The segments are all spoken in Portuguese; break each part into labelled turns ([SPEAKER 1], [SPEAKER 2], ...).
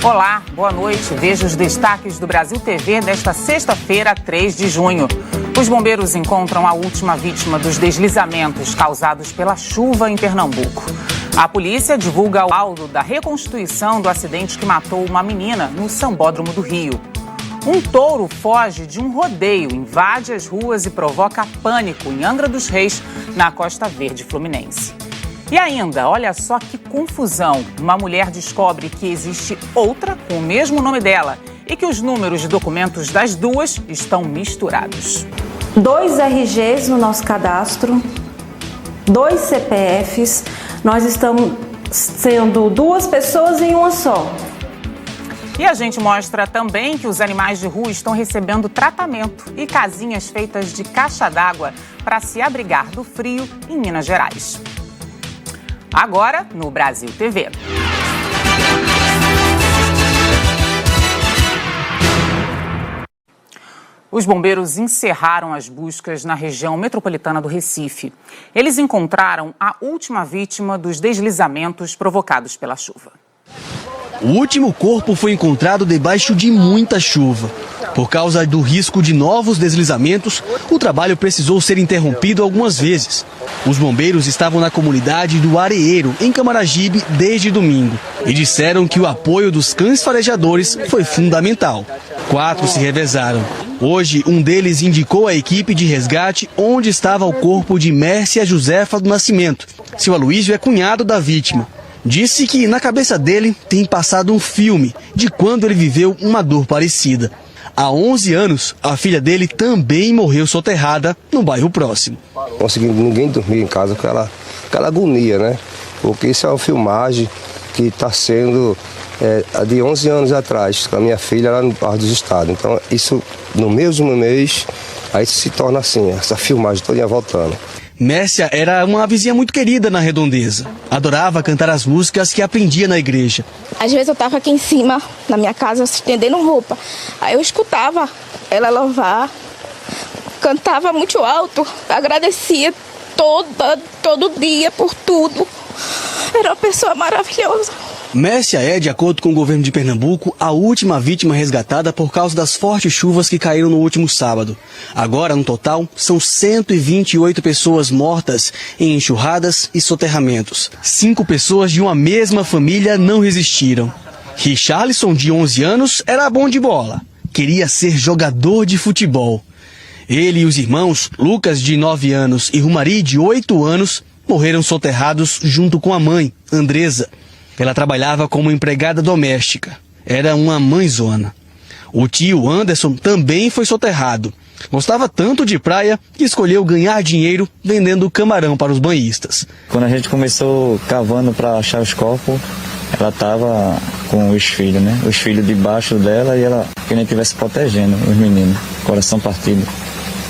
[SPEAKER 1] Olá, boa noite. Veja os destaques do Brasil TV desta sexta-feira, 3 de junho. Os bombeiros encontram a última vítima dos deslizamentos causados pela chuva em Pernambuco. A polícia divulga o laudo da reconstituição do acidente que matou uma menina no Sambódromo do Rio. Um touro foge de um rodeio, invade as ruas e provoca pânico em Angra dos Reis, na Costa Verde Fluminense. E ainda, olha só que confusão. Uma mulher descobre que existe outra com o mesmo nome dela e que os números de documentos das duas estão misturados.
[SPEAKER 2] 2 RGs no nosso cadastro, 2 CPFs, nós estamos sendo 2 pessoas em uma só.
[SPEAKER 1] E a gente mostra também que os animais de rua estão recebendo tratamento e casinhas feitas de caixa d'água para se abrigar do frio em Minas Gerais. Agora, no Brasil TV. Os bombeiros encerraram as buscas na região metropolitana do Recife. Eles encontraram a última vítima dos deslizamentos provocados pela chuva.
[SPEAKER 3] O último corpo foi encontrado debaixo de muita chuva. Por causa do risco de novos deslizamentos, o trabalho precisou ser interrompido algumas vezes. Os bombeiros estavam na comunidade do Areeiro, em Camaragibe, desde domingo. E disseram que o apoio dos cães farejadores foi fundamental. 4 se revezaram. Hoje, um deles indicou à equipe de resgate onde estava o corpo de Mércia Josefa do Nascimento. Seu Aloísio é cunhado da vítima. Disse que na cabeça dele tem passado um filme de quando ele viveu uma dor parecida. Há 11 anos, a filha dele também morreu soterrada no bairro próximo.
[SPEAKER 4] Conseguindo ninguém dormir em casa com aquela agonia, né? Porque isso é uma filmagem que está sendo de 11 anos atrás, com a minha filha lá no Bairro dos Estados. Então, isso no mesmo mês, aí se torna assim, essa filmagem toda voltando.
[SPEAKER 3] Mércia era uma vizinha muito querida na Redondeza. Adorava cantar as músicas que aprendia na igreja.
[SPEAKER 5] Às vezes eu estava aqui em cima, na minha casa, estendendo roupa. Aí eu escutava ela louvar, cantava muito alto, agradecia todo dia por tudo. Era uma pessoa maravilhosa.
[SPEAKER 3] Mércia é, de acordo com o governo de Pernambuco, a última vítima resgatada por causa das fortes chuvas que caíram no último sábado. Agora, no total, são 128 pessoas mortas em enxurradas e soterramentos. 5 pessoas de uma mesma família não resistiram. Richarlison, de 11 anos, era bom de bola. Queria ser jogador de futebol. Ele e os irmãos, Lucas, de 9 anos, e Rumari, de 8 anos, morreram soterrados junto com a mãe, Andresa. Ela trabalhava como empregada doméstica. Era uma mãezona. O tio Anderson também foi soterrado. Gostava tanto de praia que escolheu ganhar dinheiro vendendo camarão para os banhistas.
[SPEAKER 6] Quando a gente começou cavando para achar os corpos, ela estava com os filhos, né? Os filhos debaixo dela e ela que nem estivesse protegendo os meninos. Coração partido.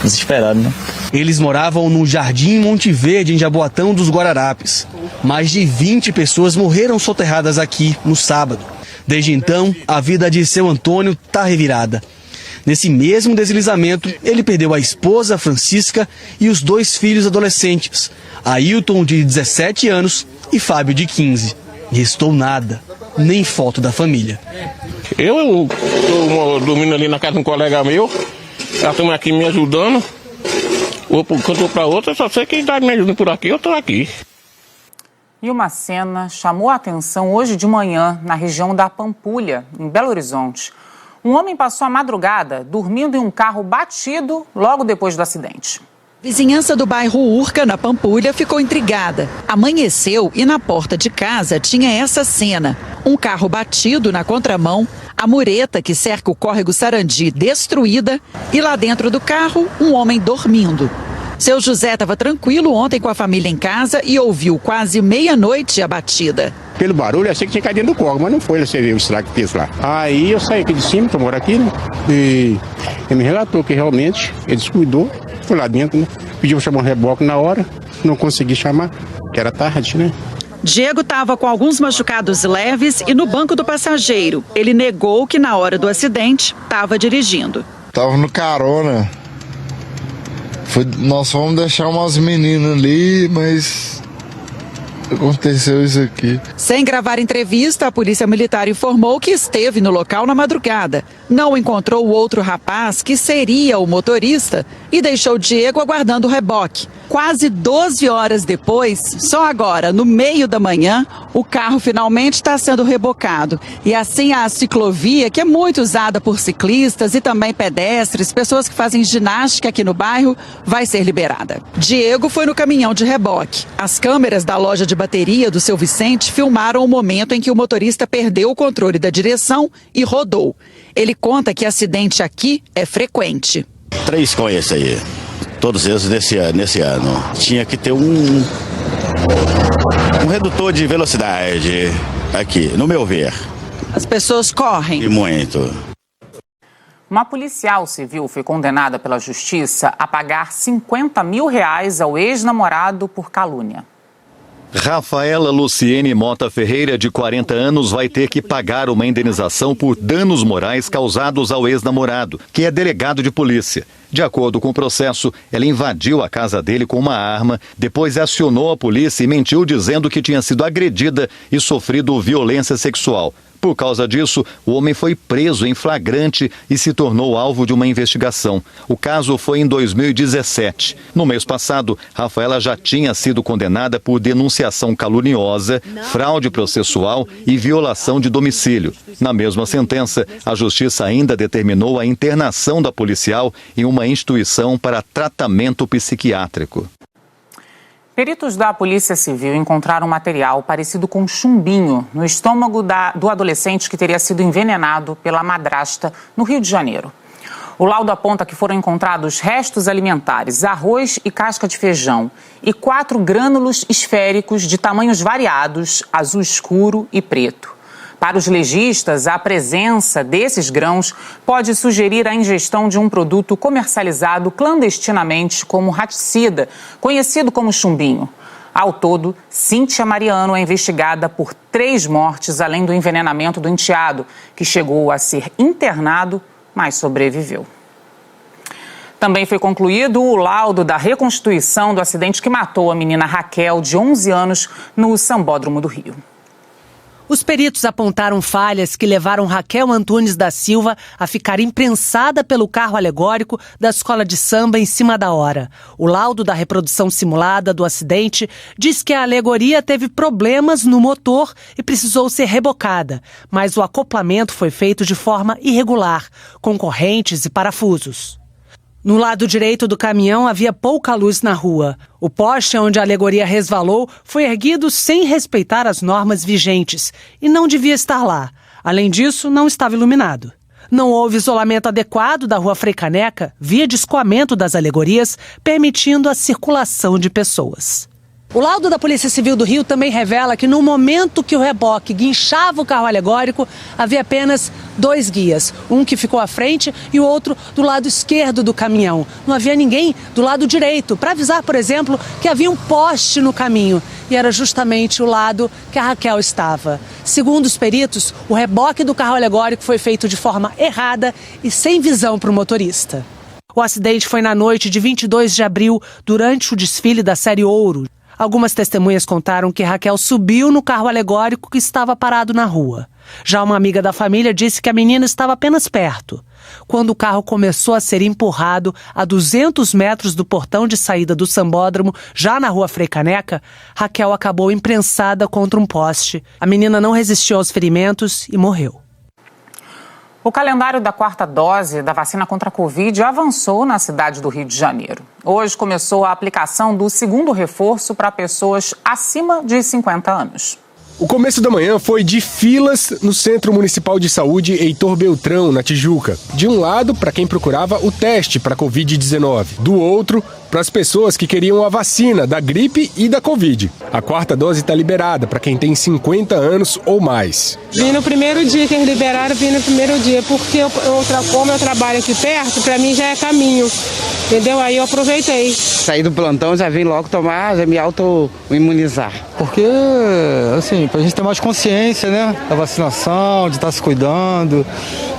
[SPEAKER 6] Desesperado, né?
[SPEAKER 3] Eles moravam no Jardim Monte Verde, em Jaboatão dos Guararapes. Mais de 20 pessoas morreram soterradas aqui no sábado. Desde então, a vida de seu Antônio está revirada. Nesse mesmo deslizamento, ele perdeu a esposa, Francisca, e os 2 filhos adolescentes, Ailton, de 17 anos, e Fábio, de 15. Restou nada, nem foto da família.
[SPEAKER 7] Eu estou dormindo ali na casa de um colega meu. Ela estão aqui me ajudando. Ou por canto ou para outra, só sei quem está me ajudando por aqui, eu estou aqui.
[SPEAKER 1] E uma cena chamou a atenção hoje de manhã, na região da Pampulha, em Belo Horizonte. Um homem passou a madrugada dormindo em um carro batido logo depois do acidente.
[SPEAKER 8] Vizinhança do bairro Urca, na Pampulha, ficou intrigada. Amanheceu e na porta de casa tinha essa cena. Um carro batido na contramão, a mureta que cerca o córrego Sarandi destruída e lá dentro do carro, um homem dormindo. Seu José estava tranquilo ontem com a família em casa e ouviu quase meia-noite a batida.
[SPEAKER 9] Pelo barulho, eu achei que tinha caído dentro do córrego, mas não foi, você viu o estrago que fez lá. Aí eu saí aqui de cima, que eu moro aqui, né? E ele me relatou que realmente ele descuidou, foi lá dentro, né? Pediu para chamar um reboque na hora, não consegui chamar, que era tarde, né?
[SPEAKER 8] Diego estava com alguns machucados leves e no banco do passageiro. Ele negou que na hora do acidente estava dirigindo.
[SPEAKER 10] Tava no carona. Nós fomos deixar umas meninas ali, mas aconteceu isso aqui.
[SPEAKER 8] Sem gravar entrevista, a Polícia Militar informou que esteve no local na madrugada. Não encontrou o outro rapaz, que seria o motorista, e deixou Diego aguardando o reboque. Quase 12 horas depois, só agora, no meio da manhã, o carro finalmente está sendo rebocado. E assim a ciclovia, que é muito usada por ciclistas e também pedestres, pessoas que fazem ginástica aqui no bairro, vai ser liberada. Diego foi no caminhão de reboque. As câmeras da loja de bateria do seu Vicente filmaram o momento em que o motorista perdeu o controle da direção e rodou. Ele conta que acidente aqui é frequente.
[SPEAKER 11] 3 com esse aí. Todos eles nesse ano. Tinha que ter um redutor de velocidade aqui, no meu ver.
[SPEAKER 8] As pessoas correm.
[SPEAKER 11] E muito.
[SPEAKER 1] Uma policial civil foi condenada pela justiça a pagar 50 mil reais ao ex-namorado por calúnia.
[SPEAKER 12] Rafaela Luciene Mota Ferreira, de 40 anos, vai ter que pagar uma indenização por danos morais causados ao ex-namorado, que é delegado de polícia. De acordo com o processo, ela invadiu a casa dele com uma arma, depois acionou a polícia e mentiu dizendo que tinha sido agredida e sofrido violência sexual. Por causa disso, o homem foi preso em flagrante e se tornou alvo de uma investigação. O caso foi em 2017. No mês passado, Rafaela já tinha sido condenada por denunciação caluniosa, fraude processual e violação de domicílio. Na mesma sentença, a justiça ainda determinou a internação da policial em uma instituição para tratamento psiquiátrico.
[SPEAKER 1] Peritos da Polícia Civil encontraram material parecido com chumbinho no estômago do adolescente que teria sido envenenado pela madrasta no Rio de Janeiro. O laudo aponta que foram encontrados restos alimentares, arroz e casca de feijão e 4 grânulos esféricos de tamanhos variados, azul escuro e preto. Para os legistas, a presença desses grãos pode sugerir a ingestão de um produto comercializado clandestinamente como raticida, conhecido como chumbinho. Ao todo, Cíntia Mariano é investigada por 3 mortes, além do envenenamento do enteado, que chegou a ser internado, mas sobreviveu. Também foi concluído o laudo da reconstituição do acidente que matou a menina Raquel, de 11 anos, no Sambódromo do Rio.
[SPEAKER 13] Os peritos apontaram falhas que levaram Raquel Antunes da Silva a ficar imprensada pelo carro alegórico da escola de samba em cima da hora. O laudo da reprodução simulada do acidente diz que a alegoria teve problemas no motor e precisou ser rebocada, mas o acoplamento foi feito de forma irregular, com correntes e parafusos. No lado direito do caminhão havia pouca luz na rua. O poste onde a alegoria resvalou foi erguido sem respeitar as normas vigentes e não devia estar lá. Além disso, não estava iluminado. Não houve isolamento adequado da Rua Frei Caneca, via de escoamento das alegorias, permitindo a circulação de pessoas. O laudo da Polícia Civil do Rio também revela que no momento que o reboque guinchava o carro alegórico, havia apenas 2 guias. Um que ficou à frente e o outro do lado esquerdo do caminhão. Não havia ninguém do lado direito, para avisar, por exemplo, que havia um poste no caminho. E era justamente o lado que a Raquel estava. Segundo os peritos, o reboque do carro alegórico foi feito de forma errada e sem visão para o motorista. O acidente foi na noite de 22 de abril, durante o desfile da série Ouro. Algumas testemunhas contaram que Raquel subiu no carro alegórico que estava parado na rua. Já uma amiga da família disse que a menina estava apenas perto. Quando o carro começou a ser empurrado a 200 metros do portão de saída do Sambódromo, já na Rua Frei Caneca, Raquel acabou imprensada contra um poste. A menina não resistiu aos ferimentos e morreu.
[SPEAKER 1] O calendário da 4ª dose da vacina contra a Covid avançou na cidade do Rio de Janeiro. Hoje começou a aplicação do 2º reforço para pessoas acima de 50 anos.
[SPEAKER 14] O começo da manhã foi de filas no Centro Municipal de Saúde Heitor Beltrão, na Tijuca. De um lado, para quem procurava o teste para a Covid-19. Do outro, para as pessoas que queriam a vacina da gripe e da Covid. A 4ª dose está liberada para quem tem 50 anos ou mais.
[SPEAKER 15] Vim no primeiro dia que eles liberaram, vim no primeiro dia, porque como eu trabalho aqui perto, para mim já é caminho. Entendeu? Aí eu aproveitei.
[SPEAKER 16] Saí do plantão, já vim logo tomar, já me auto-imunizar.
[SPEAKER 10] porque, assim, pra gente ter mais consciência, né, da vacinação, de estar se cuidando.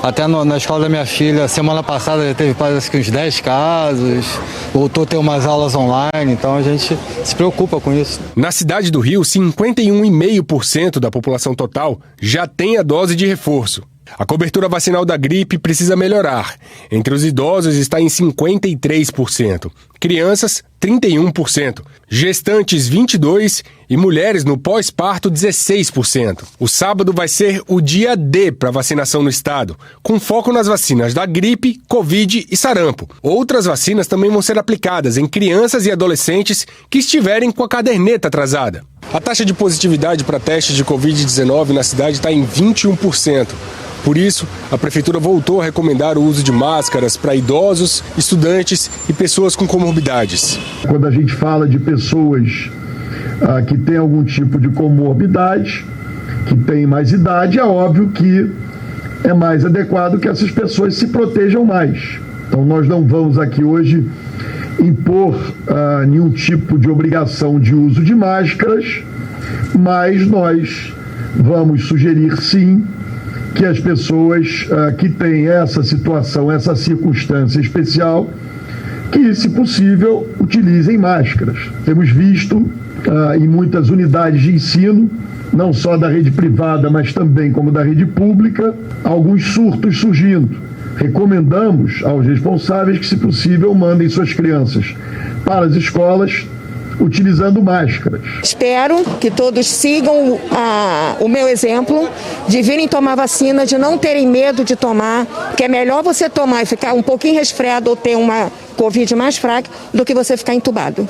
[SPEAKER 10] Até na escola da minha filha, semana passada já teve parece que uns 10 casos, voltou a ter umas aulas online, então a gente se preocupa com isso.
[SPEAKER 14] Na cidade do Rio, 51,5% da população total já tem a dose de reforço. A cobertura vacinal da gripe precisa melhorar. Entre os idosos está em 53%, crianças 31%, gestantes 22% e mulheres no pós-parto 16%. O sábado vai ser o dia D para vacinação no estado, com foco nas vacinas da gripe, Covid e sarampo. Outras vacinas também vão ser aplicadas em crianças e adolescentes que estiverem com a caderneta atrasada. A taxa de positividade para testes de Covid-19 na cidade está em 21%. Por isso, a Prefeitura voltou a recomendar o uso de máscaras para idosos, estudantes e pessoas com comorbidades.
[SPEAKER 16] Quando a gente fala de pessoas que têm algum tipo de comorbidade, que têm mais idade, é óbvio que é mais adequado que essas pessoas se protejam mais. Então, nós não vamos aqui hoje impor nenhum tipo de obrigação de uso de máscaras, mas nós vamos sugerir, sim, que as pessoas que têm essa situação, essa circunstância especial, que, se possível, utilizem máscaras. Temos visto em muitas unidades de ensino, não só da rede privada, mas também como da rede pública, alguns surtos surgindo. Recomendamos aos responsáveis que, se possível, mandem suas crianças para as escolas utilizando máscaras.
[SPEAKER 17] Espero que todos sigam o meu exemplo de virem tomar vacina, de não terem medo de tomar, que é melhor você tomar e ficar um pouquinho resfriado ou ter uma Covid mais fraca do que você ficar entubado.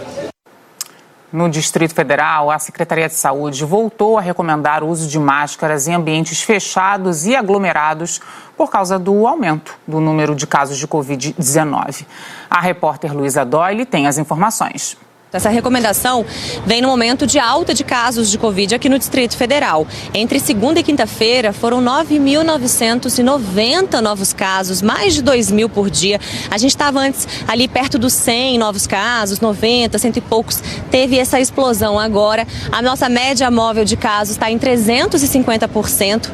[SPEAKER 1] No Distrito Federal, a Secretaria de Saúde voltou a recomendar o uso de máscaras em ambientes fechados e aglomerados por causa do aumento do número de casos de Covid-19. A repórter Luísa Doyle tem as informações.
[SPEAKER 18] Essa recomendação vem no momento de alta de casos de Covid aqui no Distrito Federal. Entre segunda e quinta-feira foram 9.990 novos casos, mais de 2.000 por dia. A gente estava antes ali perto dos 100 novos casos, 90, 100 e poucos. Teve essa explosão agora. A nossa média móvel de casos está em 350%.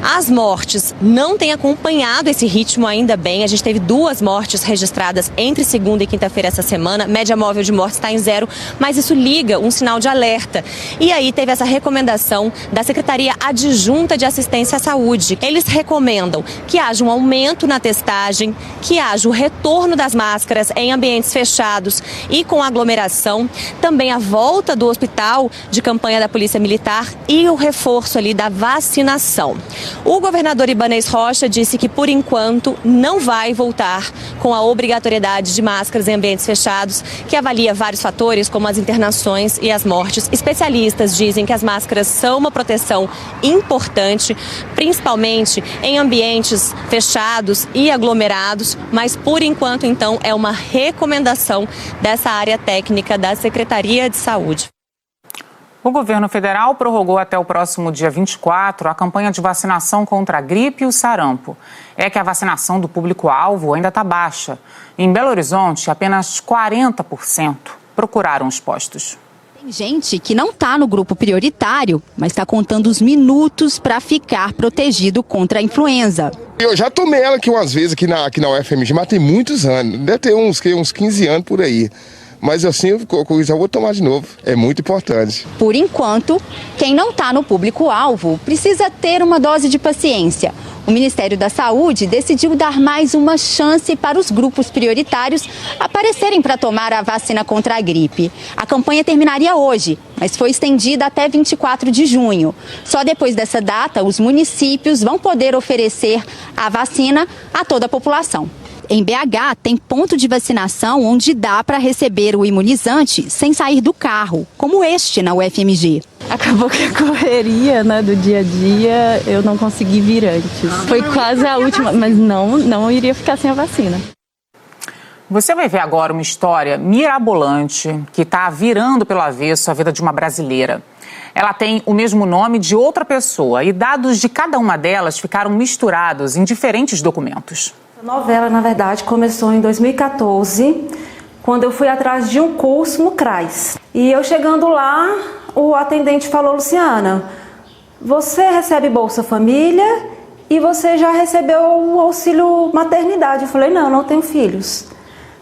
[SPEAKER 18] As mortes não têm acompanhado esse ritmo ainda bem. A gente teve 2 mortes registradas entre segunda e quinta-feira essa semana. Média móvel de mortes está em 0. Mas isso liga um sinal de alerta. E aí teve essa recomendação da Secretaria Adjunta de Assistência à Saúde. Eles recomendam que haja um aumento na testagem, que haja o retorno das máscaras em ambientes fechados e com aglomeração, também a volta do hospital de campanha da Polícia Militar e o reforço ali da vacinação. O governador Ibanez Rocha disse que, por enquanto, não vai voltar com a obrigatoriedade de máscaras em ambientes fechados, que avalia vários fatores, como as internações e as mortes. Especialistas dizem que as máscaras são uma proteção importante, principalmente em ambientes fechados e aglomerados, mas por enquanto, então, é uma recomendação dessa área técnica da Secretaria de Saúde.
[SPEAKER 1] O governo federal prorrogou até o próximo dia 24 a campanha de vacinação contra a gripe e o sarampo. É que a vacinação do público-alvo ainda está baixa. Em Belo Horizonte, apenas 40% procuraram os postos.
[SPEAKER 19] Tem gente que não está no grupo prioritário, mas está contando os minutos para ficar protegido contra a influenza.
[SPEAKER 20] Eu já tomei ela aqui umas vezes aqui na UFMG, mas tem muitos anos, deve ter uns 15 anos por aí. Mas assim, eu já vou tomar de novo, é muito importante.
[SPEAKER 19] Por enquanto, quem não está no público-alvo precisa ter uma dose de paciência. O Ministério da Saúde decidiu dar mais uma chance para os grupos prioritários aparecerem para tomar a vacina contra a gripe. A campanha terminaria hoje, mas foi estendida até 24 de junho. Só depois dessa data, os municípios vão poder oferecer a vacina a toda a população. Em BH, tem ponto de vacinação onde dá para receber o imunizante sem sair do carro, como este na UFMG.
[SPEAKER 21] Acabou que a correria, né, do dia a dia, eu não consegui vir antes. Foi quase a última, mas não iria ficar sem a vacina.
[SPEAKER 1] Você vai ver agora uma história mirabolante que está virando pelo avesso a vida de uma brasileira. Ela tem o mesmo nome de outra pessoa e dados de cada uma delas ficaram misturados em diferentes documentos.
[SPEAKER 2] A novela, na verdade, começou em 2014, quando eu fui atrás de um curso no CRAS. E eu chegando lá, o atendente falou: Luciana, você recebe Bolsa Família e você já recebeu o auxílio maternidade. Eu falei: não tenho filhos.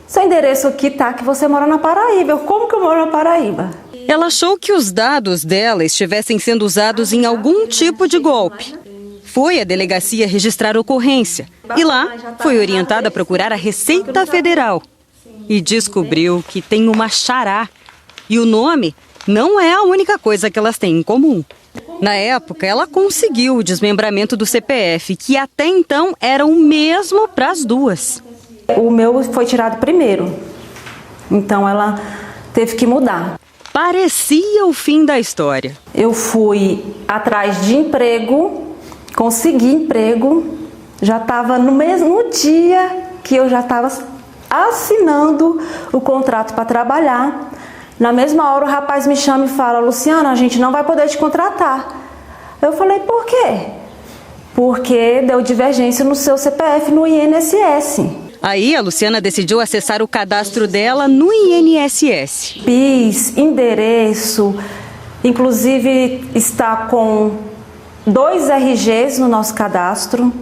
[SPEAKER 2] Seu endereço aqui tá que você mora na Paraíba. Eu, como que eu moro na Paraíba?
[SPEAKER 4] Ela achou que os dados dela estivessem sendo usados em algum tipo de golpe. Foi à delegacia registrar a ocorrência e lá foi orientada a procurar a Receita Federal. E descobriu que tem uma xará. E o nome não é a única coisa que elas têm em comum. Na época, ela conseguiu o desmembramento do CPF, que até então era o mesmo para as duas.
[SPEAKER 2] O meu foi tirado primeiro, então ela teve que mudar.
[SPEAKER 4] Parecia o fim da história.
[SPEAKER 2] Eu fui atrás de emprego, consegui emprego, já estava no mesmo dia que eu já estava assinando o contrato para trabalhar. Na mesma hora o rapaz me chama e fala: Luciana, a gente não vai poder te contratar. Eu falei: por quê? Porque deu divergência no seu CPF no INSS.
[SPEAKER 4] Aí a Luciana decidiu acessar o cadastro dela no INSS.
[SPEAKER 2] PIS, endereço, inclusive está com 2 RGs no nosso cadastro,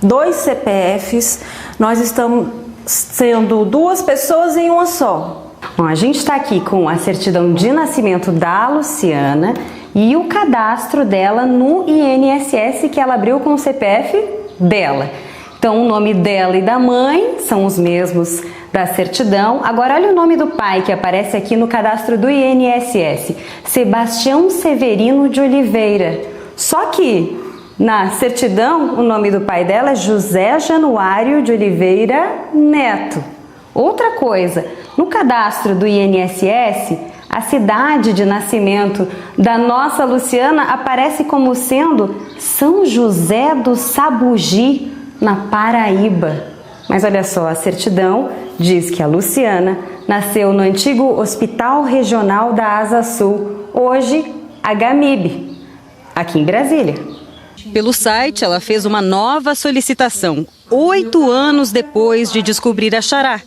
[SPEAKER 2] 2 CPFs, nós estamos sendo 2 pessoas em uma só.
[SPEAKER 22] Bom, a gente está aqui com a certidão de nascimento da Luciana e o cadastro dela no INSS que ela abriu com o CPF dela. Então, o nome dela e da mãe são os mesmos da certidão. Agora, olha o nome do pai que aparece aqui no cadastro do INSS. Sebastião Severino de Oliveira. Só que, na certidão, o nome do pai dela é José Januário de Oliveira Neto. Outra coisa, no cadastro do INSS, a cidade de nascimento da nossa Luciana aparece como sendo São José do Sabugi, na Paraíba. Mas olha só, a certidão diz que a Luciana nasceu no antigo Hospital Regional da Asa Sul, hoje HMIB, aqui em Brasília.
[SPEAKER 4] Pelo site, ela fez uma nova solicitação, 8 anos depois de descobrir a xará,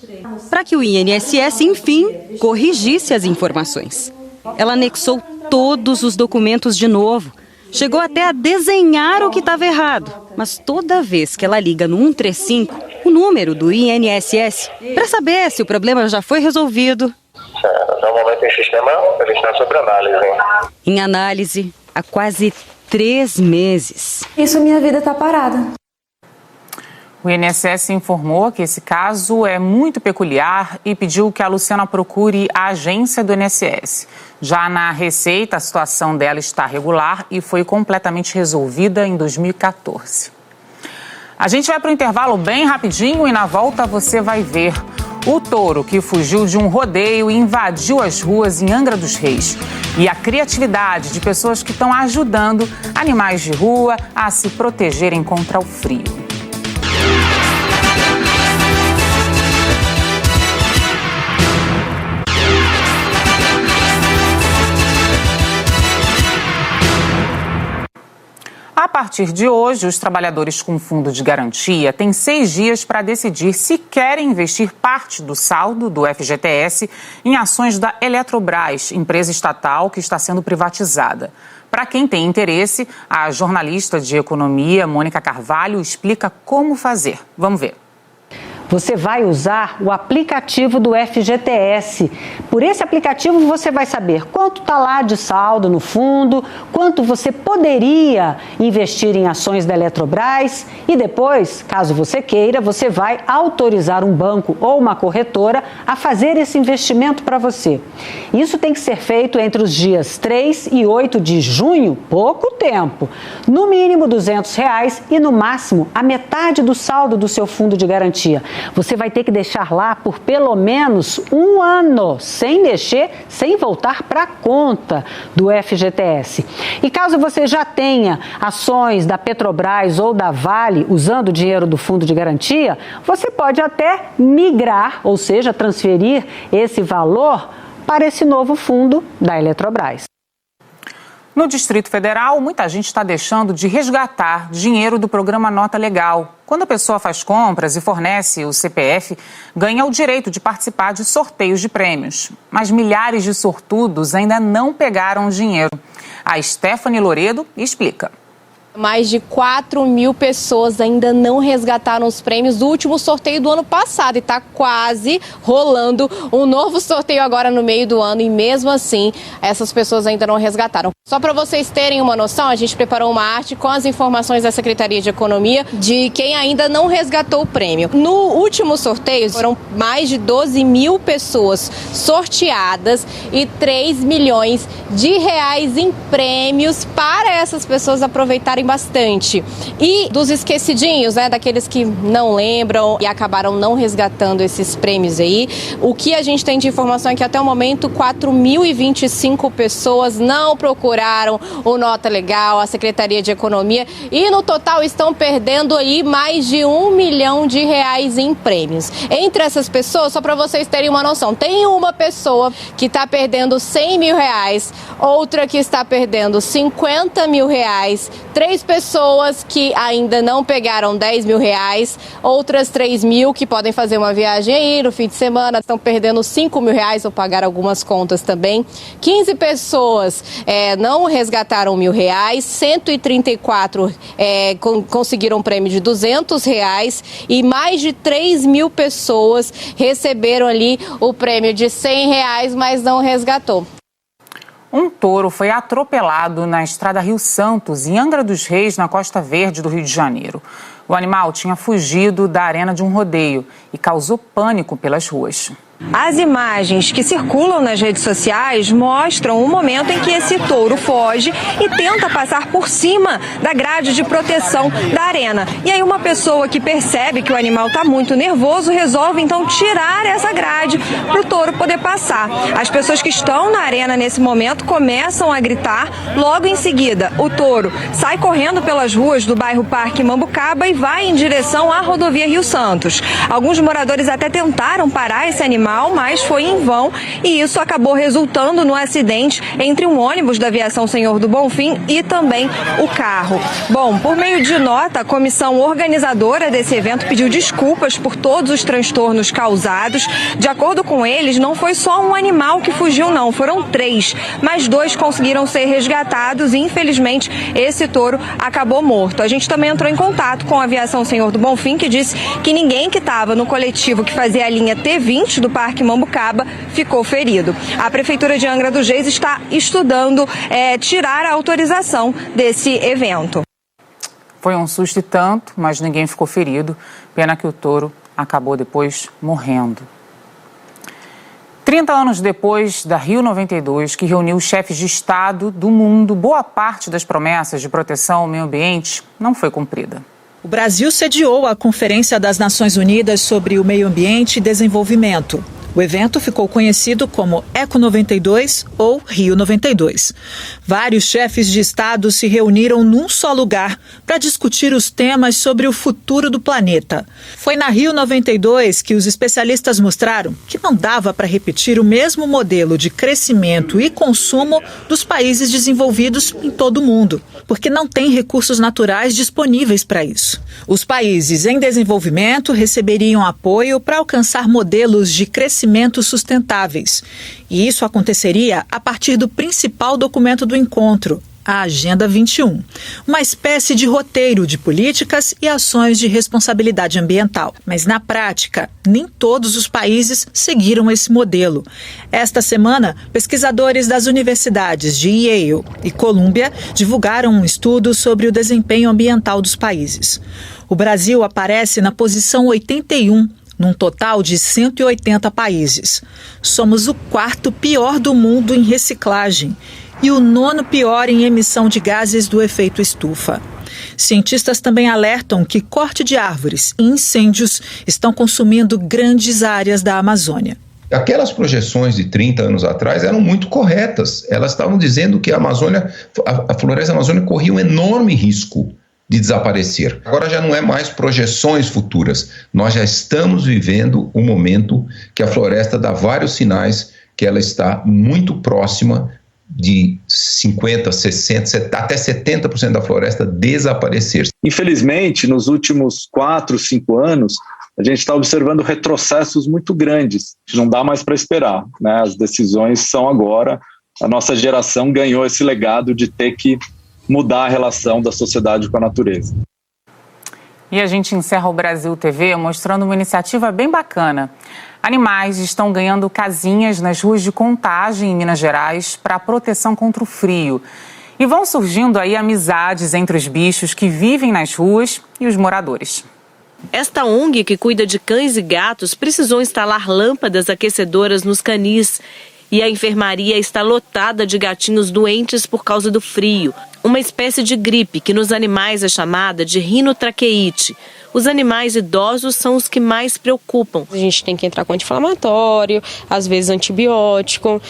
[SPEAKER 4] para que o INSS, enfim, corrigisse as informações. Ela anexou todos os documentos de novo, chegou até a desenhar o que estava errado, mas toda vez que ela liga no 135, o número do INSS, para saber se o problema já foi resolvido.
[SPEAKER 23] No momento em sistema, ele está sob análise.
[SPEAKER 4] Em análise, há quase 3 meses.
[SPEAKER 2] Isso, minha vida está parada.
[SPEAKER 1] O INSS informou que esse caso é muito peculiar e pediu que a Luciana procure a agência do INSS. Já na Receita, a situação dela está regular e foi completamente resolvida em 2014. A gente vai para o intervalo bem rapidinho e na volta você vai ver o touro que fugiu de um rodeio e invadiu as ruas em Angra dos Reis. E a criatividade de pessoas que estão ajudando animais de rua a se protegerem contra o frio. A partir de hoje, os trabalhadores com fundo de garantia têm 6 dias para decidir se querem investir parte do saldo do FGTS em ações da Eletrobras, empresa estatal que está sendo privatizada. Para quem tem interesse, a jornalista de economia, Mônica Carvalho, explica como fazer. Vamos ver.
[SPEAKER 24] Você vai usar o aplicativo do FGTS. Por esse aplicativo você vai saber quanto está lá de saldo no fundo, quanto você poderia investir em ações da Eletrobras e depois, caso você queira, você vai autorizar um banco ou uma corretora a fazer esse investimento para você. Isso tem que ser feito entre os dias 3 e 8 de junho, pouco tempo. No mínimo R$200 e no máximo a metade do saldo do seu fundo de garantia. Você vai ter que deixar lá por pelo menos 1 ano, sem mexer, sem voltar para a conta do FGTS. E caso você já tenha ações da Petrobras ou da Vale usando o dinheiro do fundo de garantia, você pode até migrar, ou seja, transferir esse valor para esse novo fundo da Eletrobras.
[SPEAKER 1] No Distrito Federal, muita gente está deixando de resgatar dinheiro do programa Nota Legal. Quando a pessoa faz compras e fornece o CPF, ganha o direito de participar de sorteios de prêmios. Mas milhares de sortudos ainda não pegaram o dinheiro. A Stephanie Loredo explica.
[SPEAKER 3] Mais de 4 mil pessoas ainda não resgataram os prêmios do último sorteio do ano passado e está quase rolando um novo sorteio agora no meio do ano e mesmo assim essas pessoas ainda não resgataram. Só para vocês terem uma noção, a gente preparou uma arte com as informações da Secretaria de Economia de quem ainda não resgatou o prêmio. No último sorteio foram mais de 12 mil pessoas sorteadas e 3 milhões de reais em prêmios para essas pessoas aproveitarem bastante. E dos esquecidinhos, né, daqueles que não lembram e acabaram não resgatando esses prêmios aí, o que a gente tem de informação é que até o momento 4.025 pessoas não procuraram o Nota Legal, a Secretaria de Economia e no total estão perdendo aí mais de 1 milhão de reais em prêmios. Entre essas pessoas, só para vocês terem uma noção, tem uma pessoa que está perdendo 100 mil reais, outra que está perdendo 50 mil reais, 3 pessoas que ainda não pegaram 10 mil reais, outras 3 mil que podem fazer uma viagem aí no fim de semana, estão perdendo 5 mil reais ou pagar algumas contas também. 15 pessoas não resgataram 1.000 reais, 134 conseguiram um prêmio de 200 reais e mais de 3 mil pessoas receberam ali o prêmio de 100 reais, mas não resgatou.
[SPEAKER 1] Um touro foi atropelado na estrada Rio Santos, em Angra dos Reis, na Costa Verde do Rio de Janeiro. O animal tinha fugido da arena de um rodeio e causou pânico pelas ruas.
[SPEAKER 5] As imagens que circulam nas redes sociais mostram o momento em que esse touro foge e tenta passar por cima da grade de proteção da arena. E aí uma pessoa que percebe que o animal está muito nervoso resolve então tirar essa grade para o touro poder passar. As pessoas que estão na arena nesse momento começam a gritar. Logo em seguida, o touro sai correndo pelas ruas do bairro Parque Mambucaba e vai em direção à rodovia Rio Santos. Alguns moradores até tentaram parar esse animal, mas foi em vão e isso acabou resultando no acidente entre um ônibus da Aviação Senhor do Bonfim e também o carro. Bom, por meio de nota, a comissão organizadora desse evento pediu desculpas por todos os transtornos causados. De acordo com eles, não foi só um animal que fugiu, não, foram 3, mas 2 conseguiram ser resgatados e infelizmente esse touro acabou morto. A gente também entrou em contato com a Aviação Senhor do Bonfim, que disse que ninguém que estava no coletivo que fazia a linha T20 do Parque Mambucaba ficou ferido. A Prefeitura de Angra dos Reis está estudando tirar a autorização desse evento.
[SPEAKER 1] Foi um susto e tanto, mas ninguém ficou ferido. Pena que o touro acabou depois morrendo. 30 anos depois da Rio 92, que reuniu os chefes de Estado do mundo, boa parte das promessas de proteção ao meio ambiente não foi cumprida.
[SPEAKER 6] O Brasil sediou a Conferência das Nações Unidas sobre o Meio Ambiente e Desenvolvimento. O evento ficou conhecido como Eco 92 ou Rio 92. Vários chefes de Estado se reuniram num só lugar para discutir os temas sobre o futuro do planeta. Foi na Rio 92 que os especialistas mostraram que não dava para repetir o mesmo modelo de crescimento e consumo dos países desenvolvidos em todo o mundo, porque não tem recursos naturais disponíveis para isso. Os países em desenvolvimento receberiam apoio para alcançar modelos de crescimento sustentáveis. E isso aconteceria a partir do principal documento do encontro, a Agenda 21, uma espécie de roteiro de políticas e ações de responsabilidade ambiental. Mas, na prática, nem todos os países seguiram esse modelo. Esta semana, pesquisadores das universidades de Yale e Columbia divulgaram um estudo sobre o desempenho ambiental dos países. O Brasil aparece na posição 81, num total de 180 países. Somos o 4º pior do mundo em reciclagem e o 9º pior em emissão de gases do efeito estufa. Cientistas também alertam que corte de árvores e incêndios estão consumindo grandes áreas da Amazônia.
[SPEAKER 7] Aquelas projeções de 30 anos atrás eram muito corretas. Elas estavam dizendo que a floresta amazônica corria um enorme risco de desaparecer. Agora já não é mais projeções futuras. Nós já estamos vivendo um momento que a floresta dá vários sinais que ela está muito próxima de 50%, 60%, até 70% da floresta desaparecer.
[SPEAKER 8] Infelizmente, nos últimos 4, 5 anos, a gente está observando retrocessos muito grandes. Não dá mais para esperar, né? As decisões são agora. A nossa geração ganhou esse legado de ter que mudar a relação da sociedade com a natureza.
[SPEAKER 1] E a gente encerra o Brasil TV mostrando uma iniciativa bem bacana. Animais estão ganhando casinhas nas ruas de Contagem, em Minas Gerais, para proteção contra o frio. E vão surgindo aí amizades entre os bichos que vivem nas ruas e os moradores.
[SPEAKER 9] Esta ONG, que cuida de cães e gatos, precisou instalar lâmpadas aquecedoras nos canis. E a enfermaria está lotada de gatinhos doentes por causa do frio. Uma espécie de gripe que nos animais é chamada de rinotraqueite. Os animais idosos são os que mais preocupam.
[SPEAKER 3] A gente tem que entrar com anti-inflamatório, às vezes antibiótico,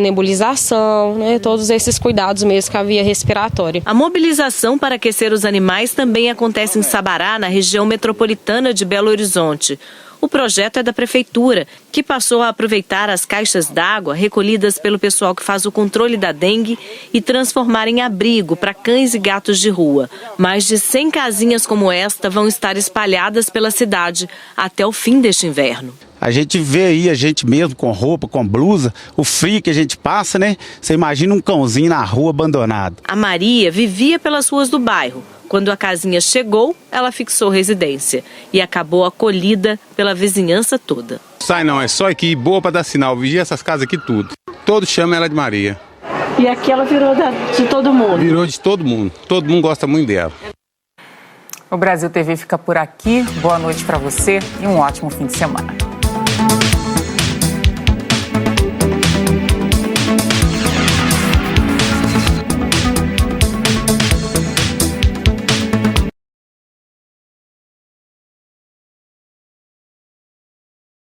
[SPEAKER 3] nebulização, né? Todos esses cuidados mesmo com a via respiratória.
[SPEAKER 9] A mobilização para aquecer os animais também acontece em Sabará, na região metropolitana de Belo Horizonte. O projeto é da prefeitura, que passou a aproveitar as caixas d'água recolhidas pelo pessoal que faz o controle da dengue e transformar em abrigo para cães e gatos de rua. Mais de 100 casinhas como esta vão estar espalhadas pela cidade até o fim deste inverno.
[SPEAKER 11] A gente vê aí a gente mesmo com roupa, com blusa, o frio que a gente passa, né? Você imagina um cãozinho na rua abandonado.
[SPEAKER 9] A Maria vivia pelas ruas do bairro. Quando a casinha chegou, ela fixou residência e acabou acolhida pela vizinhança toda.
[SPEAKER 12] Sai não, é só aqui, boa para dar sinal, vigia essas casas aqui tudo. Todos chamam ela de Maria.
[SPEAKER 21] E aqui ela virou de todo mundo?
[SPEAKER 12] Virou de todo mundo gosta muito dela.
[SPEAKER 1] O Brasil TV fica por aqui, boa noite para você e um ótimo fim de semana.